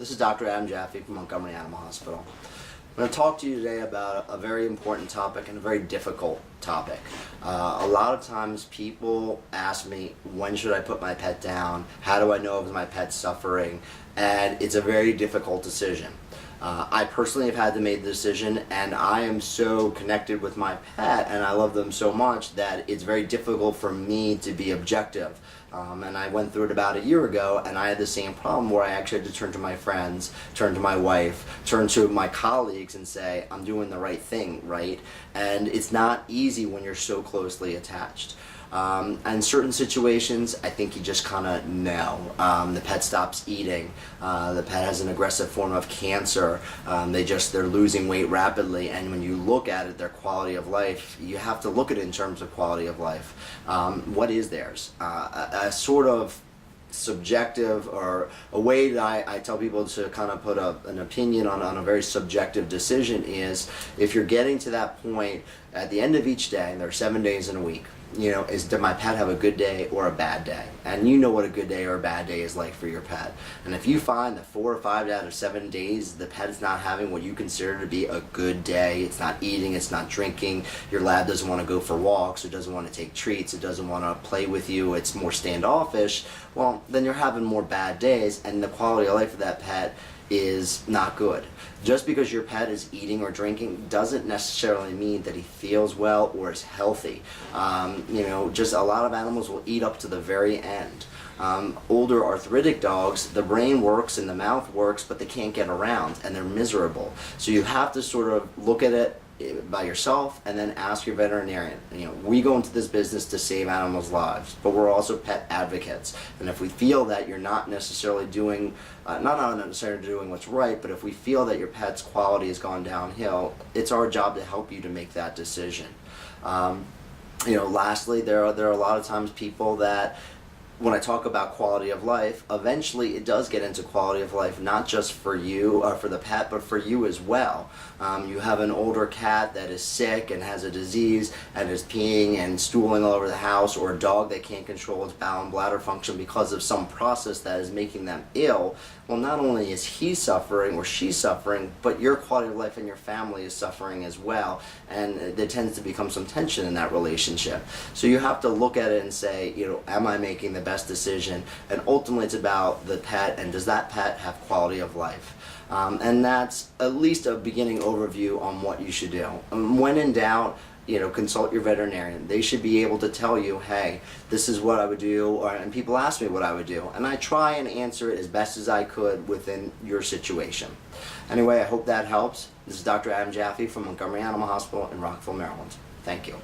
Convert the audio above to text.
This is Dr. Adam Jaffe from Montgomery Animal Hospital. I'm going to talk to you today about a very important topic and a very difficult topic. A lot of times people ask me, when should I put my pet down? How do I know if my pet's suffering? And it's a very difficult decision. I personally have had to make the decision, and I am so connected with my pet and I love them so much that it's very difficult for me to be objective. And I went through it about a year ago, and I had the same problem where I actually had to turn to my friends, turn to my wife, turn to my colleagues and say, I'm doing the right thing, right? And it's not easy when you're so closely attached. And certain situations, I think you just kind of know. The pet stops eating. The pet has an aggressive form of cancer. They're losing weight rapidly. And when you look at it, their quality of life, you have to look at it in terms of quality of life. What is theirs? A sort of subjective, or a way that I tell people to kind of put an opinion on a very subjective decision is, if you're getting to that point at the end of each day, and there are 7 days in a week, did my pet have a good day or a bad day? And you know what a good day or a bad day is like for your pet. And if you find that 4 or 5 out of 7 days the pet is not having what you consider to be a good day, it's not eating, it's not drinking, your lab doesn't want to go for walks, it doesn't want to take treats, it doesn't want to play with you, it's more standoffish, well, then you're having more bad days, and the quality of life of that pet is not good. Just because your pet is eating or drinking doesn't necessarily mean that he feels well or is healthy. Just a lot of animals will eat up to the very end. Older arthritic dogs, the brain works and the mouth works, but they can't get around and they're miserable. So you have to sort of look at it by yourself and then ask your veterinarian. We go into this business to save animals' lives, but we're also pet advocates. And if we feel that you're not necessarily doing, not necessarily doing what's right, but if we feel that your pet's quality has gone downhill, it's our job to help you to make that decision. Lastly, there are a lot of times people that, when I talk about quality of life, eventually it does get into quality of life, not just for you or for the pet, but for you as well. You have an older cat that is sick and has a disease and is peeing and stooling all over the house, or a dog that can't control its bowel and bladder function because of some process that is making them ill. Well, not only is he suffering or she suffering, but your quality of life and your family is suffering as well, and there tends to become some tension in that relationship. So you have to look at it and say, am I making the best decision? And ultimately it's about the pet, and does that pet have quality of life? And that's at least a beginning overview on what you should do. When in doubt, consult your veterinarian. They should be able to tell you, hey, this is what I would do, and people ask me what I would do, and I try and answer it as best as I could within your situation. Anyway, I hope that helps. This is Dr. Adam Jaffe from Montgomery Animal Hospital in Rockville, Maryland. Thank you.